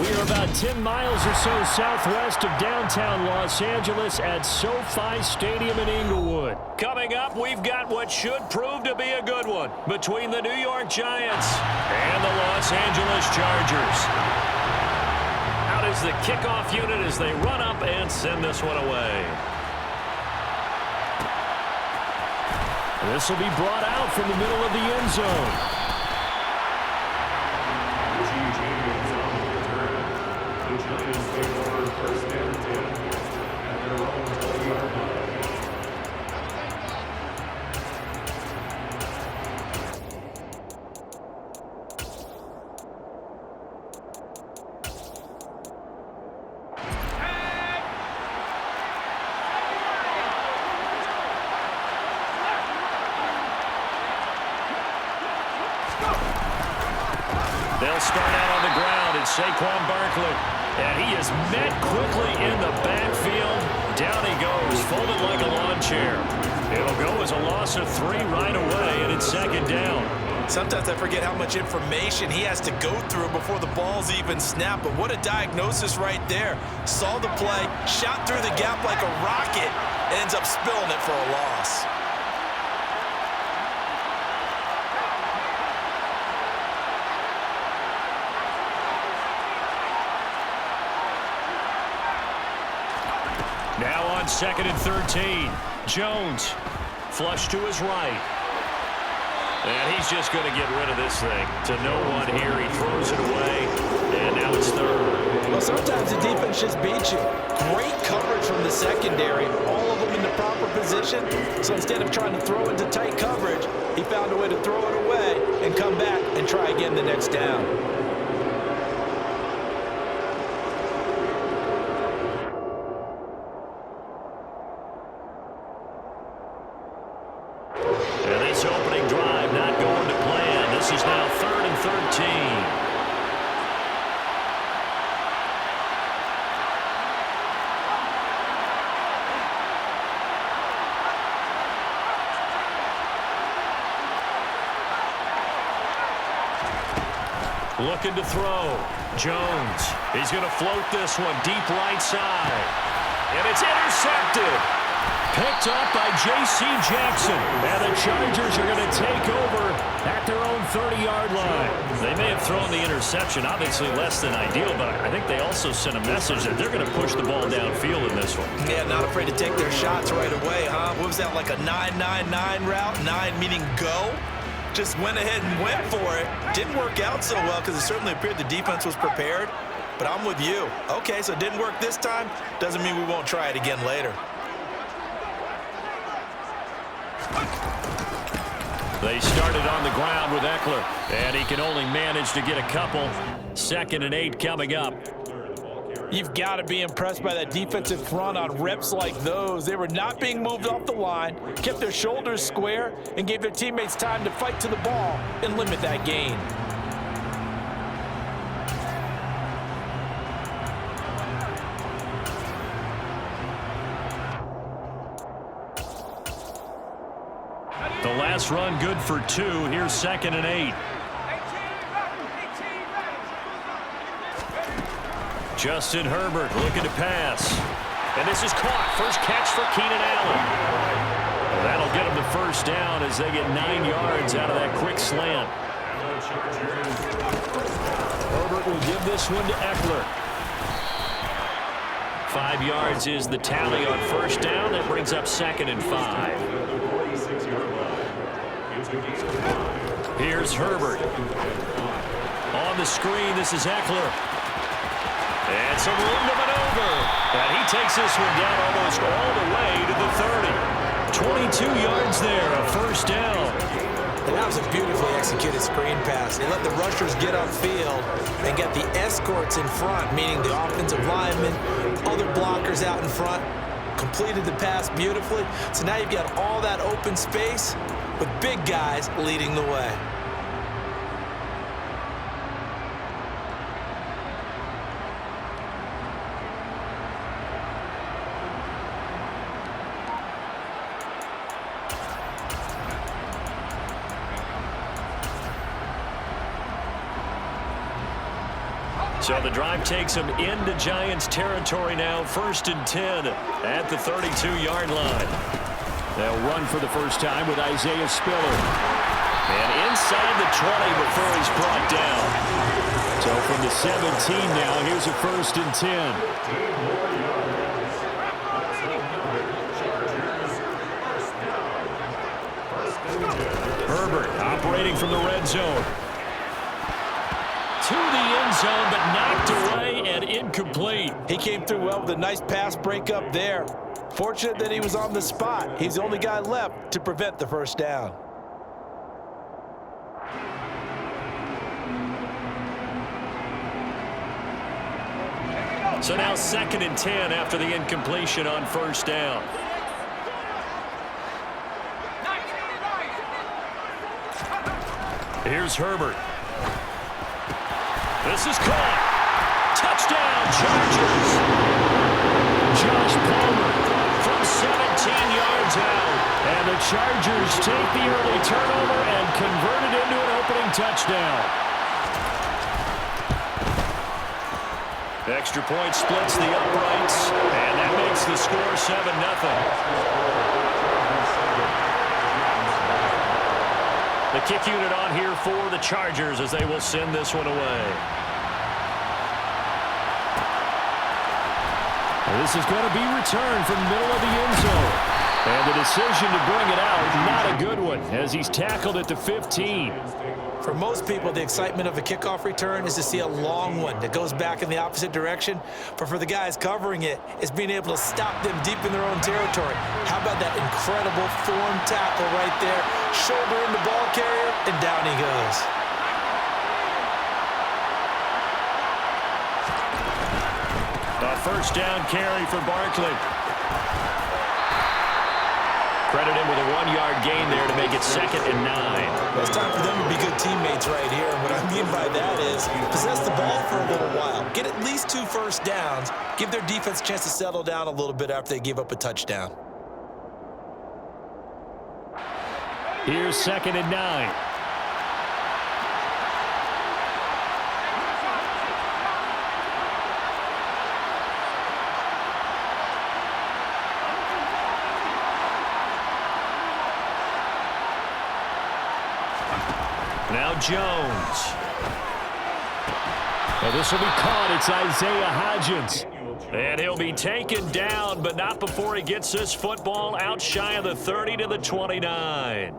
We are about 10 miles or so southwest of downtown Los Angeles at SoFi Stadium in Inglewood. Coming up, we've got what should prove to be a good one between the New York Giants and the Los Angeles Chargers. Out is the kickoff unit as they run up and send this one away. This will be brought out from the middle of the end zone. They'll start out on the ground, and Saquon Barkley. And he is met quickly in the backfield. Down he goes, folded like a lawn chair. It'll go as a loss of 3 right away, and it's second down. Sometimes I forget how much information he has to go through before the ball's even snapped. But what a diagnosis right there. Saw the play, shot through the gap like a rocket, and ends up spilling it for a loss. Now on 2nd and 13. Jones, flush to his right. And he's just going to get rid of this thing. To no one here, he throws it away. And now it's 3rd. Well, sometimes the defense just beats you. Great coverage from the secondary. All of them in the proper position. So instead of trying to throw into tight coverage, he found a way to throw it away and come back and try again the next down. Opening drive not going to plan. This is now 3rd and 13. Looking to throw. Jones. He's going to float this one deep right side. And it's intercepted. Picked up by J.C. Jackson. And the Chargers are going to take over at their own 30-yard line. They may have thrown the interception, obviously less than ideal, but I think they also sent a message that they're going to push the ball downfield in this one. Yeah, not afraid to take their shots right away, huh? What was that, like a 9-9-9 route? 9 meaning go? Just went ahead and went for it. Didn't work out so well because it certainly appeared the defense was prepared. But I'm with you. Okay, so it didn't work this time. Doesn't mean we won't try it again later. They started on the ground with Eckler, and he can only manage to get a couple. 2nd and 8 coming up. You've got to be impressed by that defensive front on reps like those. They were not being moved off the line, kept their shoulders square, and gave their teammates time to fight to the ball and limit that gain. The last run good for 2. Here's 2nd and 8. Justin Herbert looking to pass. And this is caught. First catch for Keenan Allen. That'll get him the first down as they get 9 yards out of that quick slant. Herbert will give this one to Eckler. 5 yards is the tally on first down. That brings up 2nd and 5. Here's Herbert. On the screen, this is Eckler. And some room to maneuver. And he takes this one down almost all the way to the 30. 22 yards there, a first down. And that was a beautifully executed screen pass. They let the rushers get upfield and get the escorts in front, meaning the offensive linemen, other blockers out in front, completed the pass beautifully. So now you've got all that open space with big guys leading the way. So the drive takes them into Giants territory now, 1st and 10 at the 32-yard line. They'll run for the first time with Isaiah Spiller. And inside the 20 before he's brought down. So from the 17 now, here's a 1st and 10. Herbert operating from the red zone. To the end zone, but knocked away and incomplete. He came through well with a nice pass breakup there. Fortunate that he was on the spot. He's the only guy left to prevent the first down. So now 2nd and 10 after the incompletion on first down. Here's Herbert. This is caught. Touchdown, Chargers. Josh Palmer from 17 yards out. And the Chargers take the early turnover and convert it into an opening touchdown. Extra point splits the uprights, and that makes the score 7-0. The kick unit on here for the Chargers as they will send this one away. This is going to be returned from the middle of the end zone. And the decision to bring it out, not a good one, as he's tackled at the 15. For most people, the excitement of a kickoff return is to see a long one that goes back in the opposite direction. But for the guys covering it, it's being able to stop them deep in their own territory. How about that incredible form tackle right there? Shoulder in the ball carrier, and down he goes. A first down carry for Barkley. Credit him with a 1-yard gain there to make it 2nd and 9. It's time for them to be good teammates right here. And what I mean by that is possess the ball for a little while. Get at least 2 first downs. Give their defense a chance to settle down a little bit after they give up a touchdown. Here's 2nd and 9. Now Jones. Well, this will be caught. It's Isaiah Hodgins. And he'll be taken down, but not before he gets this football out shy of the 30 to the 29.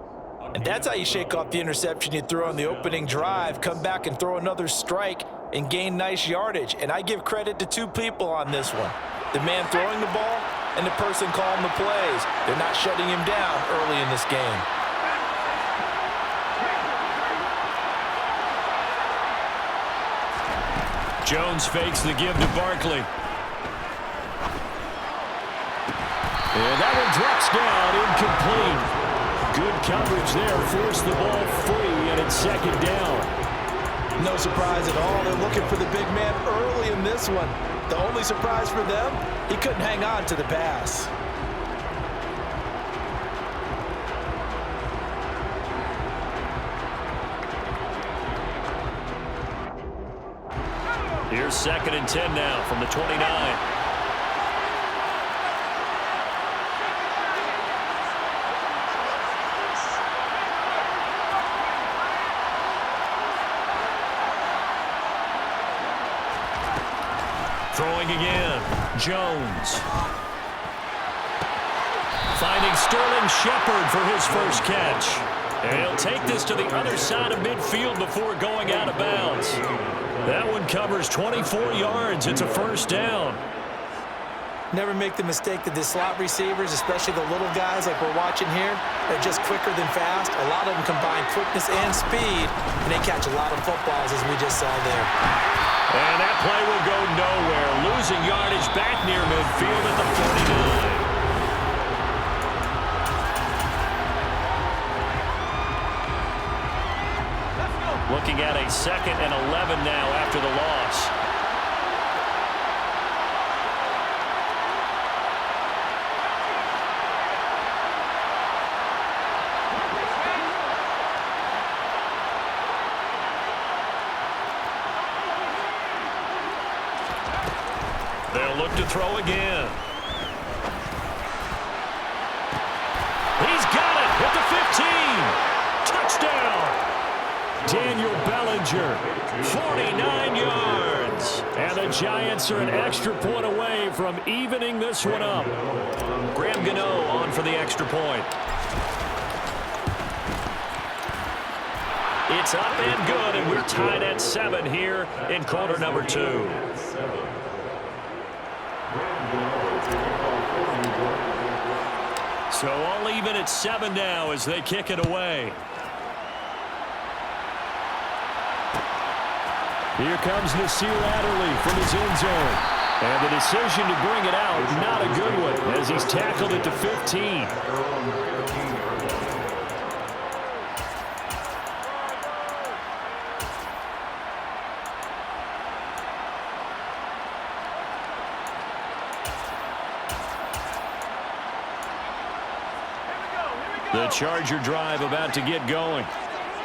And that's how you shake off the interception you threw on the opening drive, come back and throw another strike and gain nice yardage. And I give credit to 2 people on this one. The man throwing the ball and the person calling the plays. They're not shutting him down early in this game. Jones fakes the give to Barkley. And that one drops down, incomplete. Good coverage there, forced the ball free, and it's 2nd down. No surprise at all. They're looking for the big man early in this one. The only surprise for them, he couldn't hang on to the pass. Here's 2nd and 10 now from the 29. Throwing again. Jones. Finding Sterling Shepard for his first catch. And he'll take this to the other side of midfield before going out of bounds. That one covers 24 yards. It's a first down. Never make the mistake that the slot receivers, especially the little guys like we're watching here, are just quicker than fast. A lot of them combine quickness and speed, and they catch a lot of footballs, as we just saw there. And that play will go nowhere. Losing yardage back near midfield at the 49. Looking at a 2nd and 11 now after the loss. They'll look to throw again. He's got it at the 15. Touchdown. Daniel Bellinger, 49 yards. And the Giants are an extra point away from evening this one up. Graham Gano on for the extra point. It's up and good, and we're tied at 7 here in quarter number 2. So all even at 7 now as they kick it away. Here comes Nasir Adderley from his end zone. And the decision to bring it out, not a good one, as he's tackled at the 15. The Charger drive about to get going.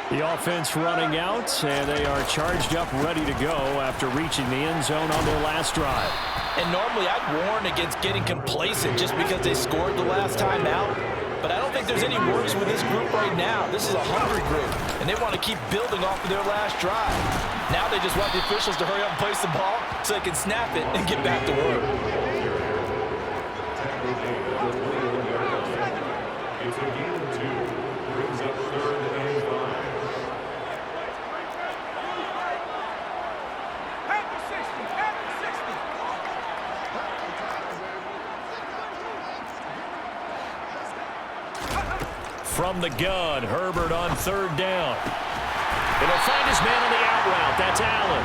The offense running out, and they are charged up, ready to go after reaching the end zone on their last drive. And normally I'd warn against getting complacent just because they scored the last time out. But I don't think there's any worries with this group right now. This is a hungry group, and they want to keep building off of their last drive. Now they just want the officials to hurry up and place the ball so they can snap it and get back to work. From the gun, Herbert on 3rd down. And he'll find his man on the out route. That's Allen.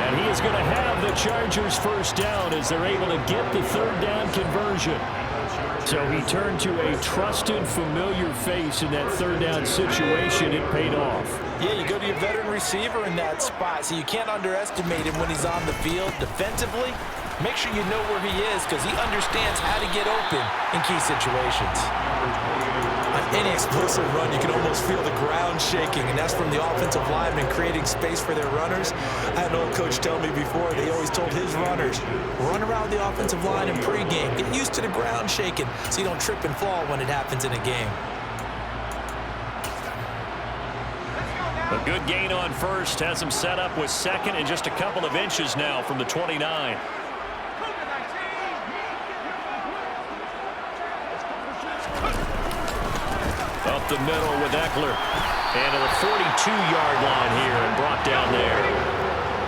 And he is going to have the Chargers first down as they're able to get the 3rd down conversion. So he turned to a trusted, familiar face in that 3rd down situation. It paid off. Yeah, you go to your veteran receiver in that spot, so you can't underestimate him when he's on the field defensively. Make sure you know where he is because he understands how to get open in key situations. On any explosive run, you can almost feel the ground shaking, and that's from the offensive linemen creating space for their runners. I had an old coach tell me before, they always told his runners, run around the offensive line in pregame. Get used to the ground shaking so you don't trip and fall when it happens in a game. A good gain on first has him set up with 2nd and just a couple of inches now from the 29. Up the middle with Eckler. And to the 42-yard line here and brought down there.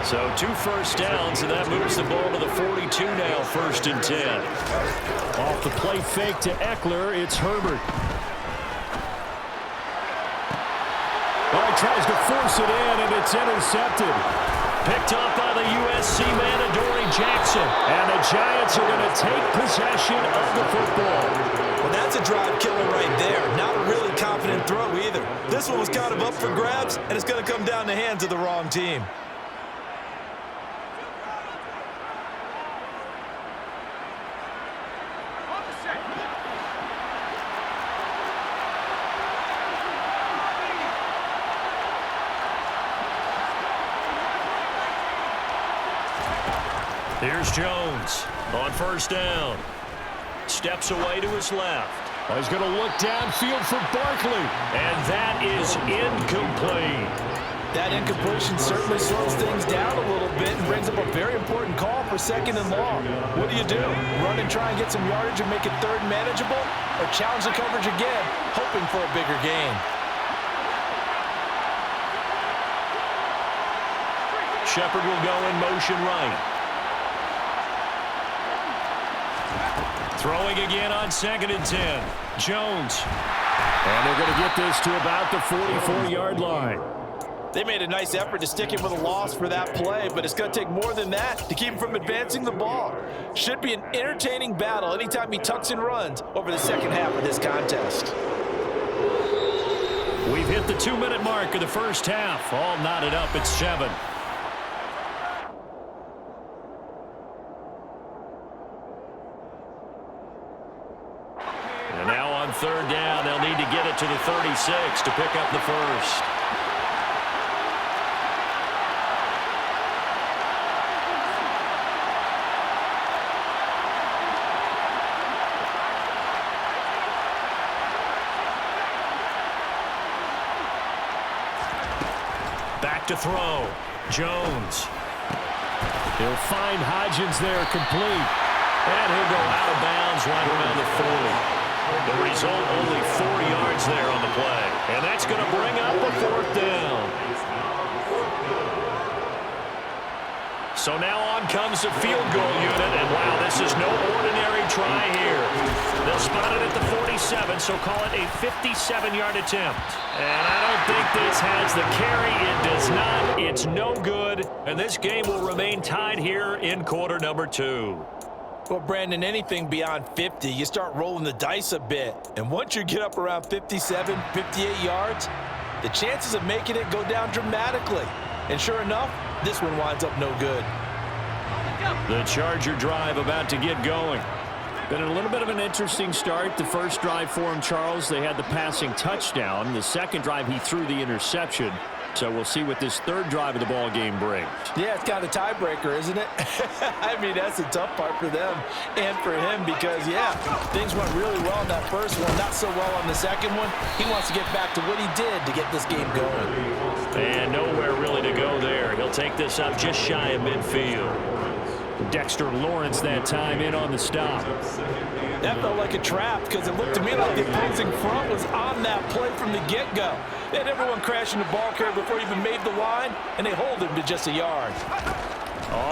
So 2 first downs, and that moves the ball to the 42 now, 1st and 10. Off the play fake to Eckler, it's Herbert. Oh, he tries to force it in, and it's intercepted. Picked up by the USC man, Adoree Jackson. And the Giants are going to take possession of the football. Well, that's a drive killer right there. Not a really confident throw either. This one was kind of up for grabs, and it's going to come down the hands of the wrong team. Here's Jones on 1st down. Steps away to his left. He's going to look downfield for Barkley. And that is incomplete. That incompletion certainly slows things down a little bit and brings up a very important call for 2nd and long. What do? Run and try and get some yardage and make it 3rd manageable? Or challenge the coverage again, hoping for a bigger gain? Shepard will go in motion right. Throwing again on 2nd and 10. Jones. And they're going to get this to about the 44-yard line. They made a nice effort to stick him with a loss for that play, but it's going to take more than that to keep him from advancing the ball. Should be an entertaining battle anytime he tucks and runs over the second half of this contest. We've hit the 2-minute mark of the first half. All knotted up at 7. And now on 3rd down, they'll need to get it to the 36 to pick up the first. back to throw. Jones. He'll find Hodgins there complete. And he'll go out of bounds right around the 40. The result, only 4 yards there on the play. And that's going to bring up a 4th down. So now on comes the field goal unit. And wow, this is no ordinary try here. They'll spot it at the 47, so call it a 57-yard attempt. And I don't think this has the carry. It does not. It's no good. And this game will remain tied here in quarter number 2. Well, Brandon, anything beyond 50, you start rolling the dice a bit. And once you get up around 57, 58 yards, the chances of making it go down dramatically. And sure enough, this one winds up no good. The Charger drive about to get going. Been a little bit of an interesting start. The first drive for him, Charles, they had the passing touchdown. The second drive, he threw the interception. So we'll see what this third drive of the ball game brings. Yeah, it's kind of a tiebreaker, isn't it? I mean, that's the tough part for them and for him because, yeah, things went really well in that first one, not so well on the second one. He wants to get back to what he did to get this game going. And nowhere really to go there. He'll take this up just shy of midfield. Dexter Lawrence that time in on the stop. That felt like a trap because it looked to me like the opposing front was on that play from the get-go. They had everyone crashing the ball carrier before he even made the line, and they hold him to just a yard.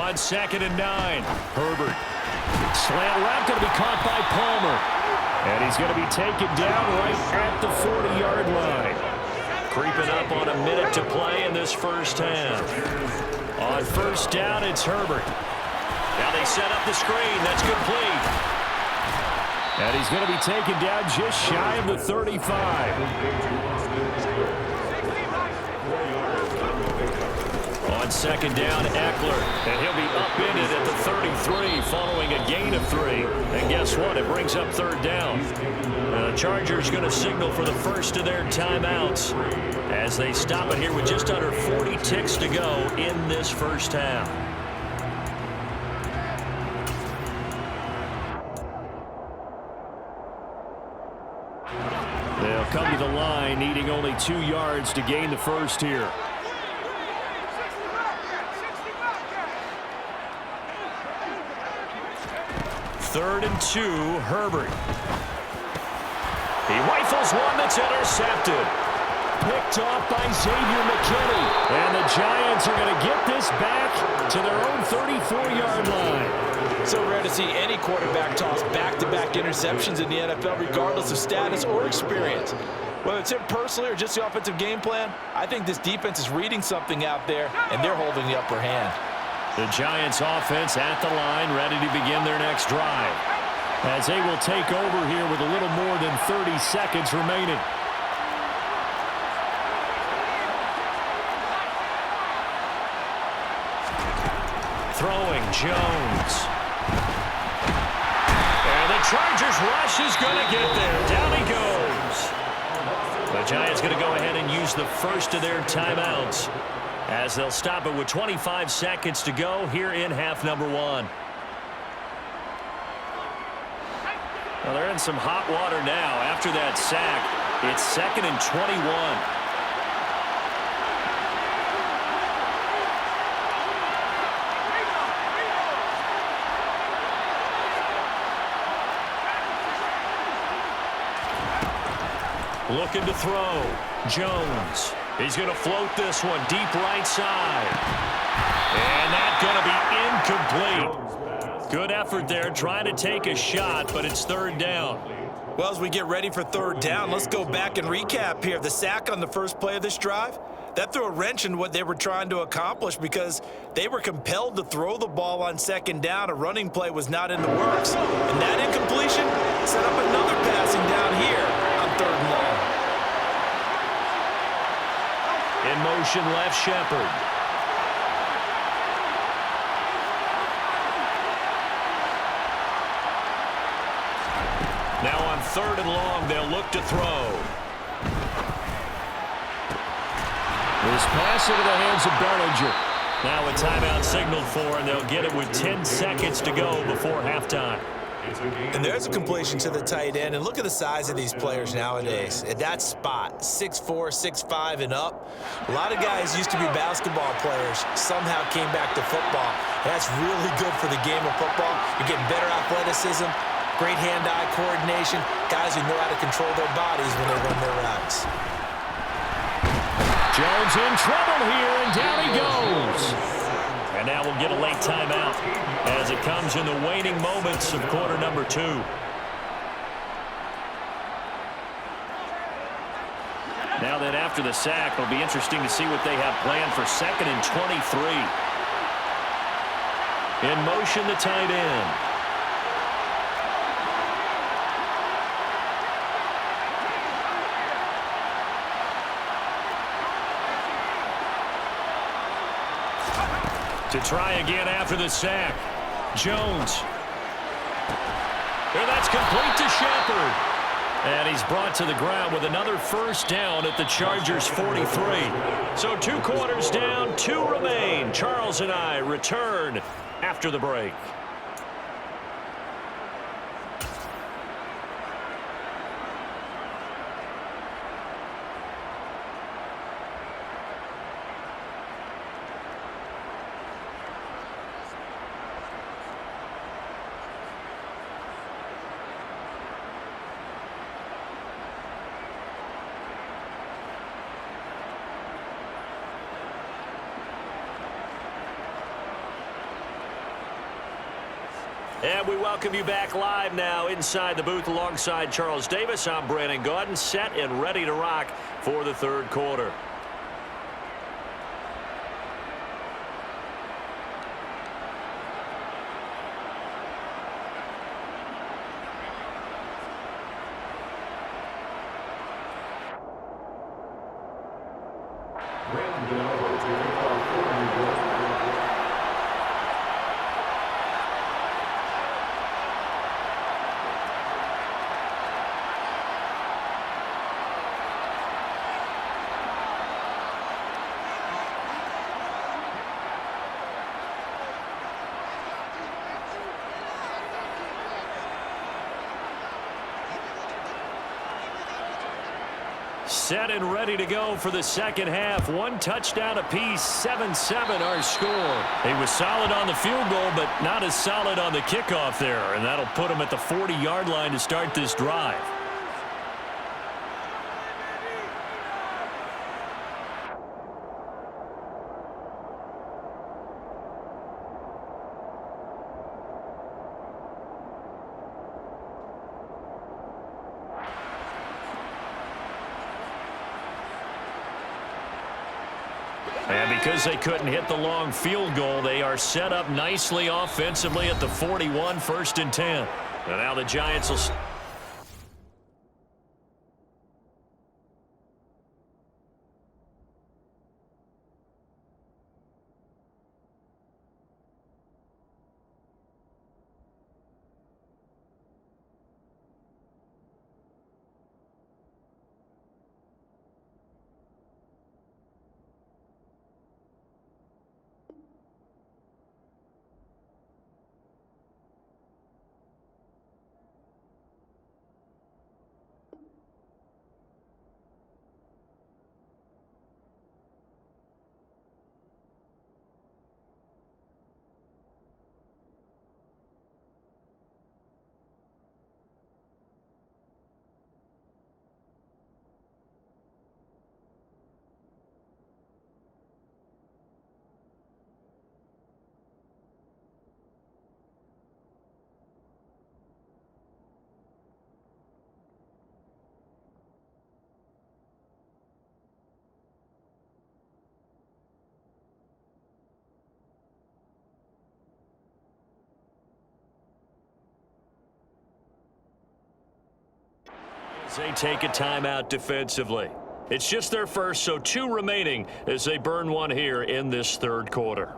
On 2nd and 9, Herbert. Slant route going to be caught by Palmer. And he's going to be taken down right at the 40-yard line. Creeping up on a minute to play in this first half. On 1st down, it's Herbert. Now they set up the screen. That's complete. And he's going to be taken down just shy of the 35. On 2nd down, Eckler. And he'll be upended at the 33 following a gain of 3. And guess what? It brings up 3rd down. The Chargers going to signal for the first of their timeouts as they stop it here with just under 40 ticks to go in this first half. They'll come to the line, needing only 2 yards to gain the first here. Third and 2, Herbert. He rifles one that's intercepted. Picked off by Xavier McKinney. And the Giants are going to get this back to their own 34-yard line. So rare to see any quarterback toss back-to-back interceptions in the NFL, regardless of status or experience. Whether it's him personally or just the offensive game plan, I think this defense is reading something out there, and they're holding the upper hand. The Giants offense at the line, ready to begin their next drive. As they will take over here with a little more than 30 seconds remaining. Throwing, Jones. And the Chargers rush is going to get there. Down he goes. The Giants going to go ahead and use the first of their timeouts as they'll stop it with 25 seconds to go here in half number 1. Well, they're in some hot water now after that sack. It's 2nd and 21. Looking to throw. Jones. He's going to float this one deep right side. And that's going to be incomplete. Good effort there trying to take a shot, but it's 3rd down. Well, as we get ready for 3rd down, let's go back and recap here. The sack on the first play of this drive, that threw a wrench in what they were trying to accomplish because they were compelled to throw the ball on 2nd down. A running play was not in the works. And that incompletion set up another passing down here on 3rd and long. In motion, left Shepard. Now on 3rd and long, they'll look to throw. This pass into the hands of Bellinger. Now a timeout signaled for, and they'll get it with 10 seconds to go before halftime. And there's a completion to the tight end. And look at the size of these players nowadays. At that spot, 6'4", 6'5", and up. A lot of guys used to be basketball players, somehow came back to football. And that's really good for the game of football. You're getting better athleticism, great hand-eye coordination, guys who know how to control their bodies when they run their routes. Jones in trouble here, and down he goes. And now we'll get a late timeout as it comes in the waning moments of quarter number 2. Now that after the sack, it'll be interesting to see what they have planned for 2nd and 23. In motion, the tight end. To try again after the sack. Jones. And that's complete to Shepard. And he's brought to the ground with another first down at the Chargers' 43. So 2 quarters down, 2 remain. Charles and I return after the break. And we welcome you back live now inside the booth alongside Charles Davis. I'm Brandon Gaudin, set and ready to rock for the 3rd quarter. Set and ready to go for the 2nd half. 1 touchdown apiece, 7-7 our score. He was solid on the field goal, but not as solid on the kickoff there. And that'll put him at the 40-yard line to start this drive. And because they couldn't hit the long field goal, they are set up nicely offensively at the 41, 1st and 10. And now the Giants will... They take a timeout defensively. It's just their first, so 2 remaining as they burn 1 here in this 3rd quarter.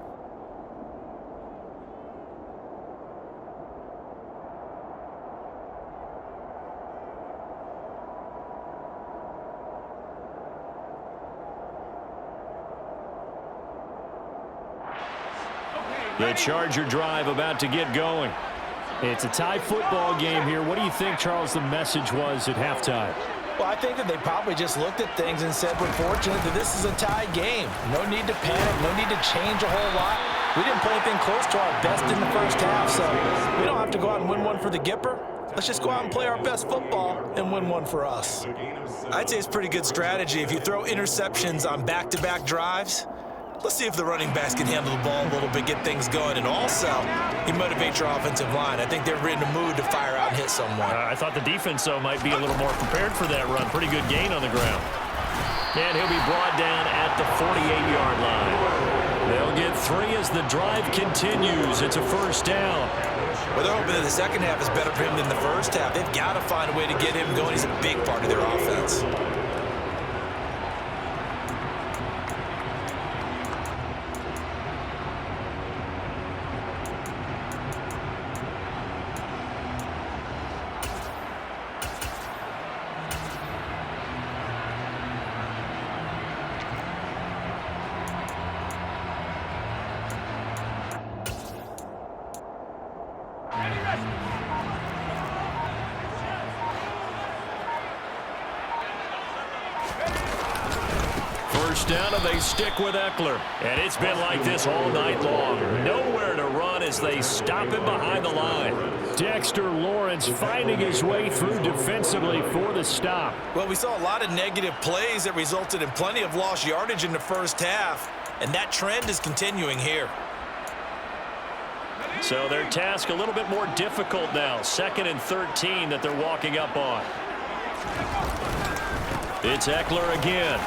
The Charger drive about to get going. It's a tie football game here. What do you think, Charles, the message was at halftime? Well, I think that they probably just looked at things and said, we're fortunate that this is a tie game. No need to panic, no need to change a whole lot. We didn't play anything close to our best in the first half, so we don't have to go out and win one for the Gipper. Let's just go out and play our best football and win one for us. I'd say it's pretty good strategy. If you throw interceptions on back-to-back drives, let's see if the running backs can handle the ball a little bit, get things going, and also you motivate your offensive line. I think they're in the mood to fire out and hit someone. I thought the defense, though, might be a little more prepared for that run. Pretty good gain on the ground. And he'll be brought down at the 48-yard line. They'll get 3 as the drive continues. It's a first down. Well, they're hoping that the second half is better for him than the first half. They've got to find a way to get him going. He's a big part of their offense. First down, and they stick with Eckler. And it's been like this all night long. Nowhere to run as they stop him behind the line. Dexter Lawrence finding his way through defensively for the stop. Well, we saw a lot of negative plays that resulted in plenty of lost yardage in the first half, and that trend is continuing here. So their task a little bit more difficult now. 2nd and 13 that they're walking up on. It's Eckler again.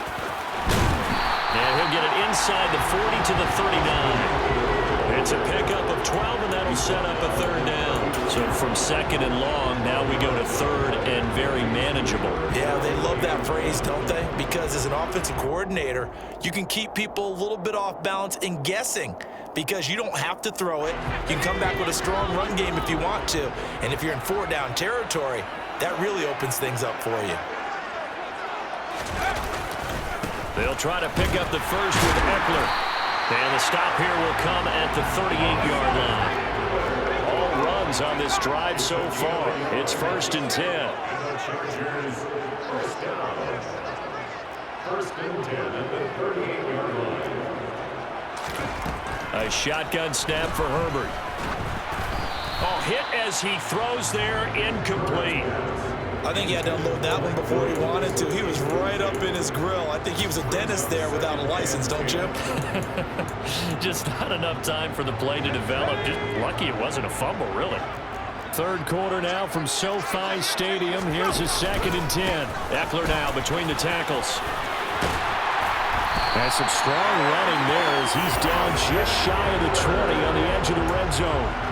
And he'll get it inside the 40 to the 39. It's a pickup of 12, and that'll set up a 3rd down. So from 2nd and long, now we go to 3rd and very manageable. Yeah, they love that phrase, don't they? Because as an offensive coordinator, you can keep people a little bit off balance and guessing because you don't have to throw it. You can come back with a strong run game if you want to. And if you're in 4-down territory, that really opens things up for you. They'll try to pick up the first with Eckler. And the stop here will come at the 38-yard line. All runs on this drive so far. It's 1st and 10. A shotgun snap for Herbert. Oh, hit as he throws there, incomplete. I think he had to unload that one before he wanted to. He was right up in his grill. I think he was a dentist there without a license, don't you? Just not enough time for the play to develop. Just lucky it wasn't a fumble, really. 3rd quarter now from SoFi Stadium. Here's a 2nd and 10. Eckler now between the tackles. And some strong running there as he's down just shy of the 20 on the edge of the red zone.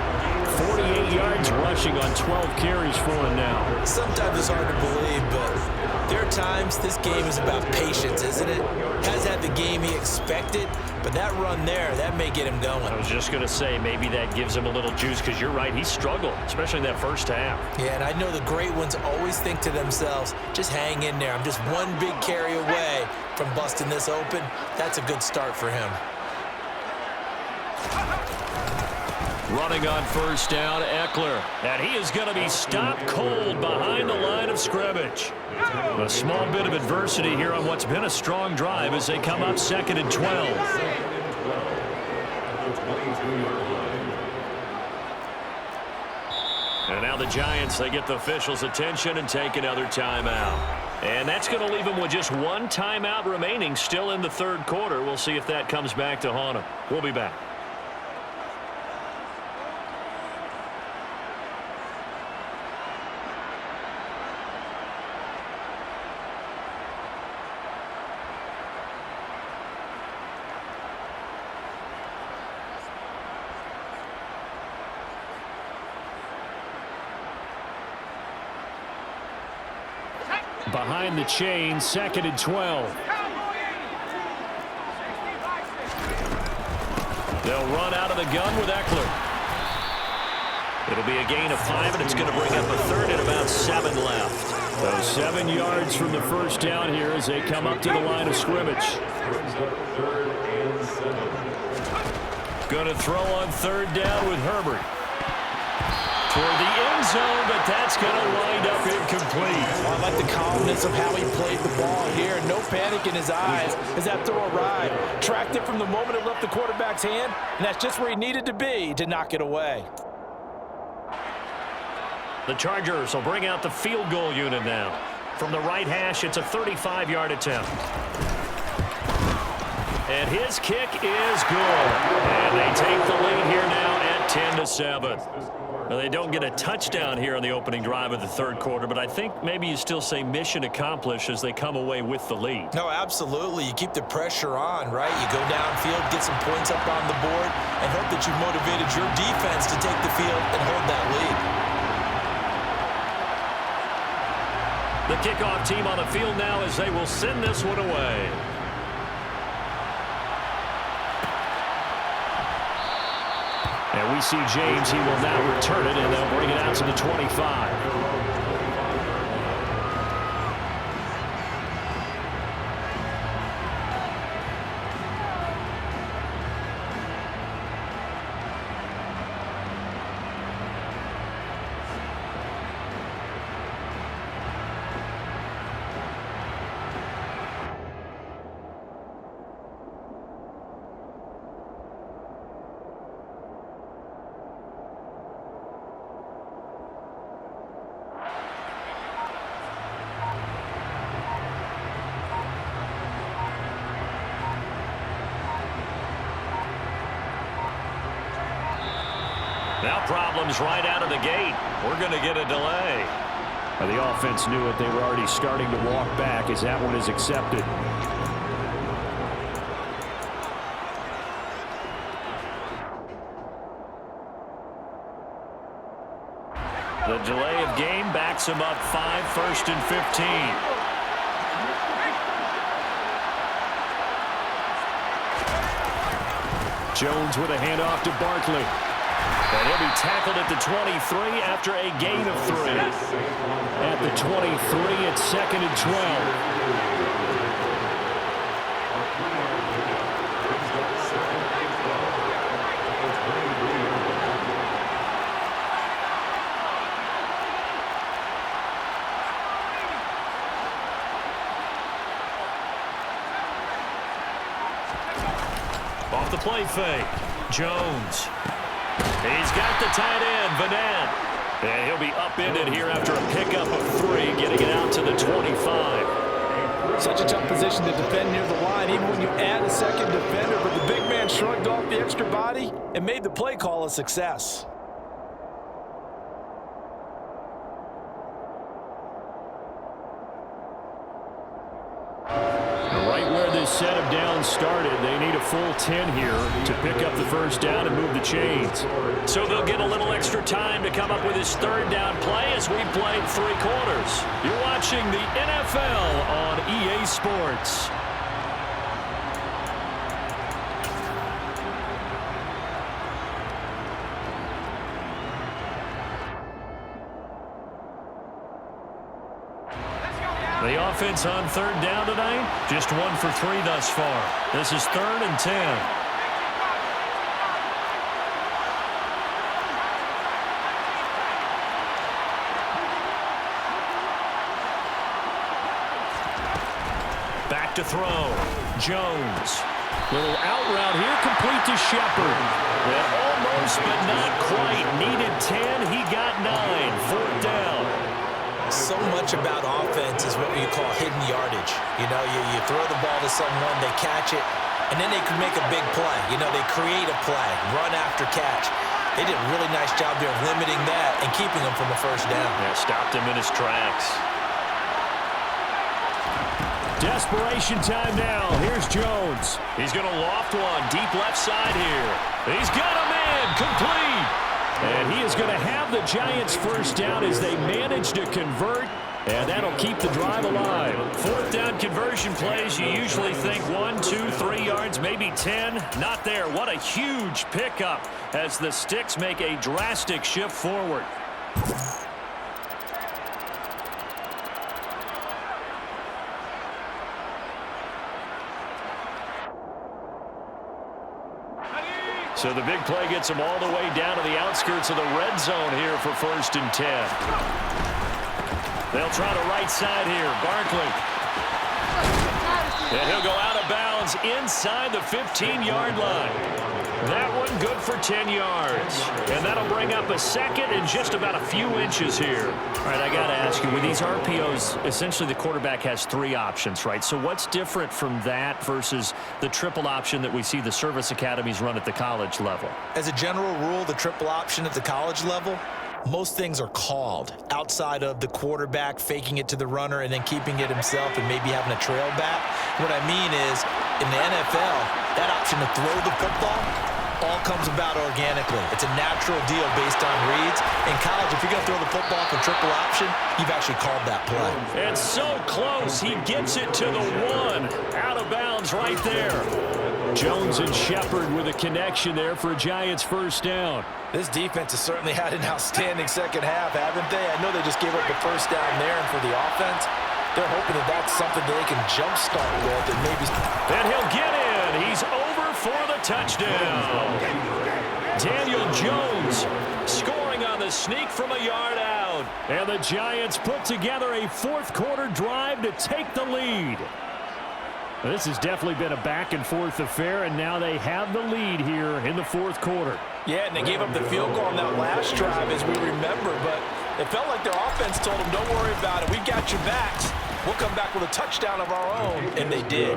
48 yards rushing on 12 carries for him now. Sometimes it's hard to believe, but there are times this game is about patience, isn't it? Has had the game he expected, but that run there, that may get him going. I was just going to say maybe that gives him a little juice because you're right, he struggled, especially in that first half. Yeah, and I know the great ones always think to themselves, just hang in there. I'm just one big carry away from busting this open. That's a good start for him. Running on 1st down, Eckler. And he is going to be stopped cold behind the line of scrimmage. A small bit of adversity here on what's been a strong drive as they come up 2nd and 12. And now the Giants, they get the officials' attention and take another timeout. And that's going to leave them with just one timeout remaining still in the 3rd quarter. We'll see if that comes back to haunt them. We'll be back. Behind the chain, 2nd and 12. They'll run out of the gun with Eckler. It'll be a gain of 5, and it's going to bring up a 3rd and about 7 left. So 7 yards from the first down here as they come up to the line of scrimmage. Going to throw on 3rd down with Herbert. for the end zone, but that's going to wind up incomplete. Well, I like the calmness of how he played the ball here. No panic in his eyes as that throw arrived. Tracked it from the moment it left the quarterback's hand, and that's just where he needed to be to knock it away. The Chargers will bring out the field goal unit now. From the right hash, it's a 35-yard attempt. And his kick is good. And they take the lead here now at 10-7. Now, they don't get a touchdown here on the opening drive of the third quarter, but I think maybe you still say mission accomplished as they come away with the lead. No, absolutely. You keep the pressure on, right? You go downfield, get some points up on the board, and hope that you've motivated your defense to take the field and hold that lead. The kickoff team on the field now as they will send this one away. And we see James. He will now return it, and they'll bring it out to the 25. Now problems right out of the gate. We're going to get a delay. The offense knew it. They were already starting to walk back as that one is accepted. The delay of game backs him up 5, 1st and 15. Jones with a handoff to Barkley. And he'll be tackled at the 23 after a gain of 3. At the 23, it's 2nd and 12. Off the play fake. Jones. He's got the tight end, Vanette. And he'll be upended here after a pickup of 3, getting it out to the 25. Such a tough position to defend near the line, even when you add a second defender. But the big man shrugged off the extra body and made the play call a success. Set of downs started. They need a full 10 here to pick up the first down and move the chains. So they'll get a little extra time to come up with his third down play as we played 3 quarters. You're watching the NFL on EA Sports. The offense on third down tonight, just 1 for 3 thus far. This is 3rd and 10. Back to throw. Jones. Little out route here, complete to Shepard. And almost, but not quite. Needed 10, he got 9. 4th down. So much about offense is what you call hidden yardage. You know, you throw the ball to someone, they catch it, and then they can make a big play. You know, they create a play, run after catch. They did a really nice job there of limiting that and keeping him from a first down. Yeah, stopped him in his tracks. Desperation time now. Here's Jones. He's going to loft one deep left side here. He's got a man complete. And he is going to have the Giants first down as they manage to convert, and that'll keep the drive alive. 4th down conversion plays, you usually think 1, 2, 3 yards, maybe 10. Not there. What a huge pickup as the Sticks make a drastic shift forward. So the big play gets them all the way down to the outskirts of the red zone here for 1st and 10. They'll try the right side here. Barkley. And he'll go out of bounds inside the 15-yard line. That one good for 10 yards. And that'll bring up a second and just about a few inches here. All right, I got to ask you, with these RPOs, essentially the quarterback has 3 options, right? So what's different from that versus the triple option that we see the service academies run at the college level? As a general rule, the triple option at the college level, most things are called outside of the quarterback faking it to the runner and then keeping it himself and maybe having a trail back. What I mean is, in the NFL, that option to throw the football all comes about organically. It's a natural deal based on reads. In college, if you're going to throw the football for triple option, you've actually called that play. And so close, he gets it to the 1. Out of bounds right there. Jones and Shepard with a connection there for a Giants first down. This defense has certainly had an outstanding second half, haven't they? I know they just gave up the first down there, and for the offense, they're hoping that that's something that they can jumpstart with and maybe. And he'll get in. He's over for the touchdown. Daniel Jones scoring on the sneak from a yard out. And the Giants put together a fourth-quarter drive to take the lead. This has definitely been a back-and-forth affair, and now they have the lead here in the fourth quarter. Yeah, and they gave up the field goal on that last drive, as we remember, but it felt like their offense told them, don't worry about it. We've got your backs. We'll come back with a touchdown of our own, and they did.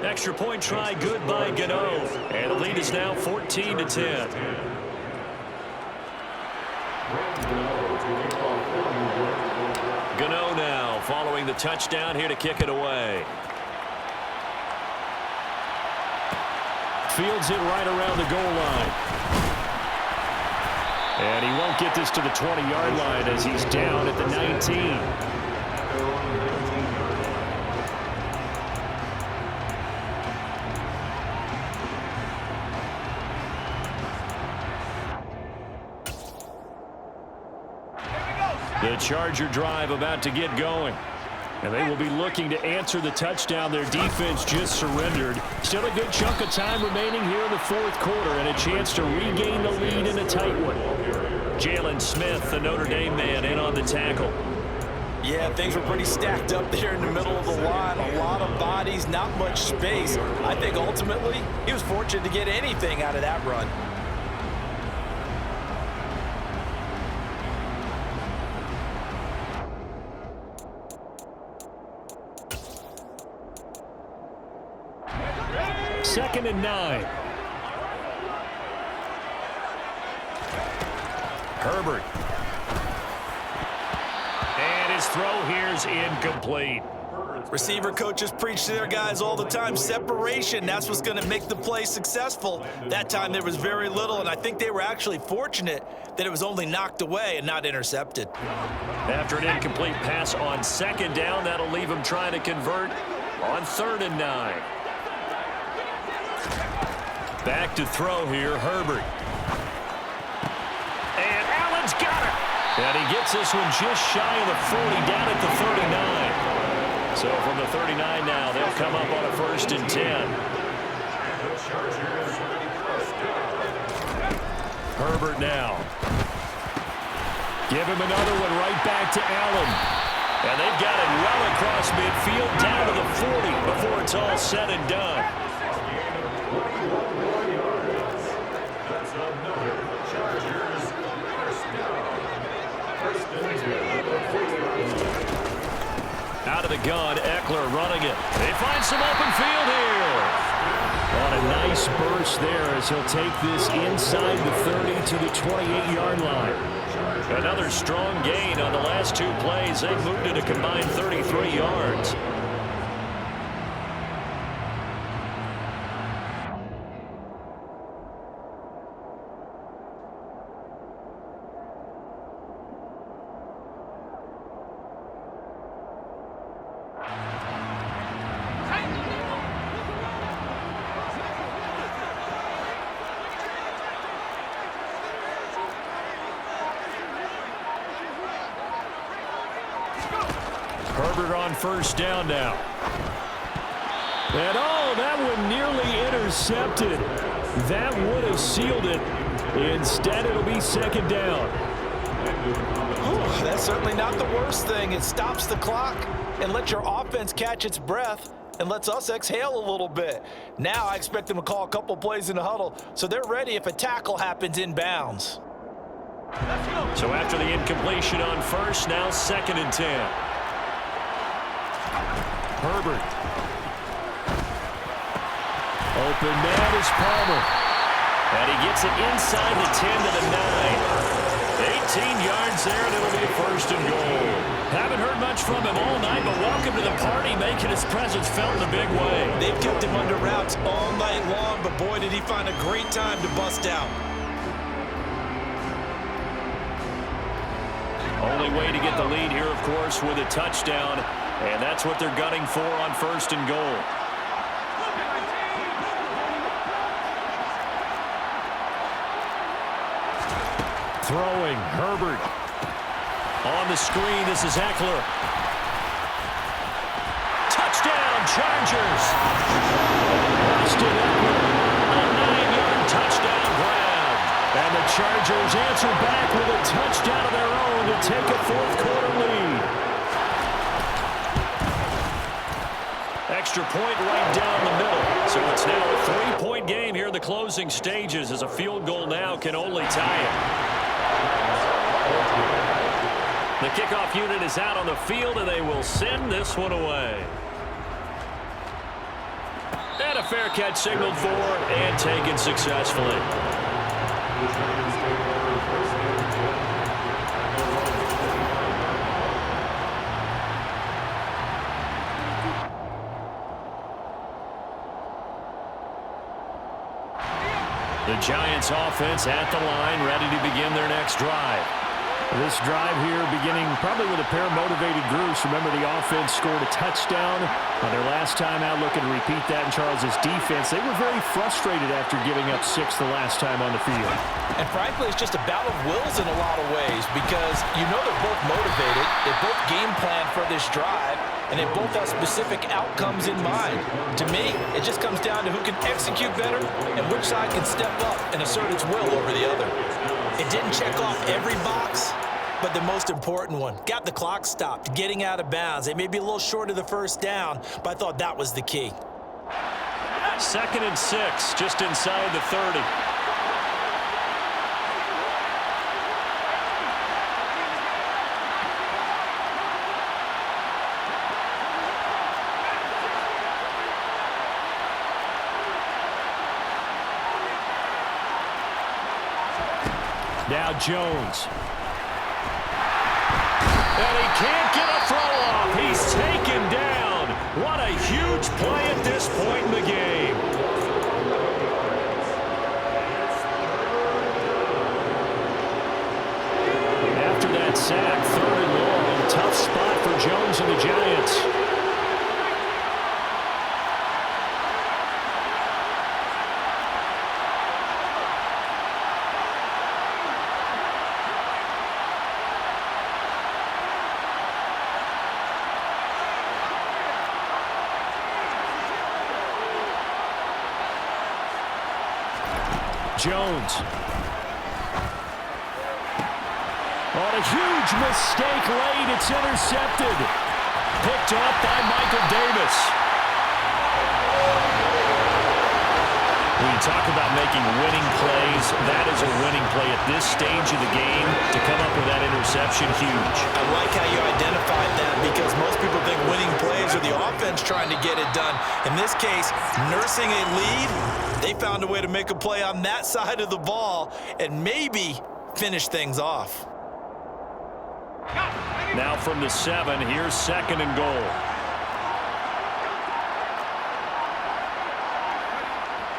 Extra point try good by Gano, and the lead is now 14-10. Gano now following the touchdown here to kick it away. Fields it right around the goal line. And he won't get this to the 20-yard line as he's down at the 19. The Charger drive about to get going. And they will be looking to answer the touchdown their defense just surrendered. Still a good chunk of time remaining here in the fourth quarter and a chance to regain the lead in a tight one. Jalen Smith, the Notre Dame man, in on the tackle. Yeah, things were pretty stacked up there in the middle of the line. A lot of bodies, not much space. I think ultimately he was fortunate to get anything out of that run. Second and 9. Herbert. And his throw here's incomplete. Receiver coaches preach to their guys all the time. Separation, that's what's going to make the play successful. That time there was very little, and I think they were actually fortunate that it was only knocked away and not intercepted. After an incomplete pass on second down, that'll leave him trying to convert on 3rd and 9. Back to throw here, Herbert. And Allen's got it. And he gets this one just shy of the 40, down at the 39. So from the 39 now, they'll come up on a 1st and 10. Herbert now. Give him another one right back to Allen. And they've got it well across midfield, down to the 40 before it's all said and done. Out of the gun, Eckler running it. They find some open field here. On a nice burst there as he'll take this inside the 30 to the 28-yard line. Another strong gain on the last 2 plays. They moved it a combined 33 yards. Herbert on 1st down now. And oh, that one nearly intercepted. That would have sealed it. Instead, it'll be second down. That's certainly not the worst thing. It stops the clock and lets your offense catch its breath and lets us exhale a little bit. Now I expect them to call a couple plays in the huddle so they're ready if a tackle happens inbounds. So after the incompletion on first, now 2nd and 10. Herbert. Open man is Palmer. And he gets it inside the 10 to the 9. 18 yards there, and it'll be 1st and goal. Haven't heard much from him all night, but welcome to the party, making his presence felt in a big way. They've kept him under wraps all night long, but boy, did he find a great time to bust out. Only way to get the lead here, of course, with a touchdown, and that's what they're gunning for on 1st and goal. Throwing, Herbert. On the screen, this is Eckler. Touchdown, Chargers! Austin Eckler, a 9-yard touchdown grab. And the Chargers answer back with a touchdown of their own to take a 4th-quarter lead. Extra point right down the middle. So it's now a 3-point game here in the closing stages, as a field goal now can only tie it. The kickoff unit is out on the field, and they will send this one away. And a fair catch signaled for and taken successfully. The Giants offense at the line, ready to begin their next drive. This drive here beginning probably with a pair of motivated groups. Remember, the offense scored a touchdown on their last time out, looking to repeat that in Charles' defense. They were very frustrated after giving up 6 the last time on the field. And frankly, it's just a battle of wills in a lot of ways, because you know they're both motivated, they both game plan for this drive, and they both have specific outcomes in mind. To me, it just comes down to who can execute better and which side can step up and assert its will over the other. It didn't check off every box, but the most important one, got the clock stopped, getting out of bounds. They may be a little short of the 1st down, but I thought that was the key. 2nd and 6, just inside the 30. Now Jones. And he can't get a throw off. He's taken down. What a huge play at this point in the game. After that sack, 3rd and long. Tough spot for Jones and the Giants. Jones. On a huge mistake late, it's intercepted. Picked up by Michael Davis. When you talk about making winning plays, that is a winning play at this stage of the game. To come up with that interception, huge. I like how you identified that, because most people think winning plays are the offense trying to get it done. In this case, nursing a lead, they found a way to make a play on that side of the ball and maybe finish things off. Now from the 7, here's 2nd and goal.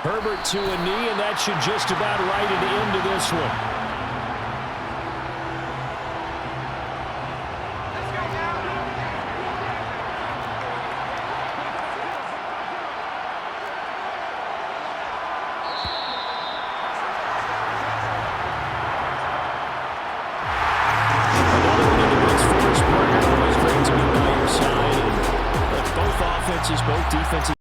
Herbert to a knee, and that should just about write an end to this one. Both offenses, both defenses.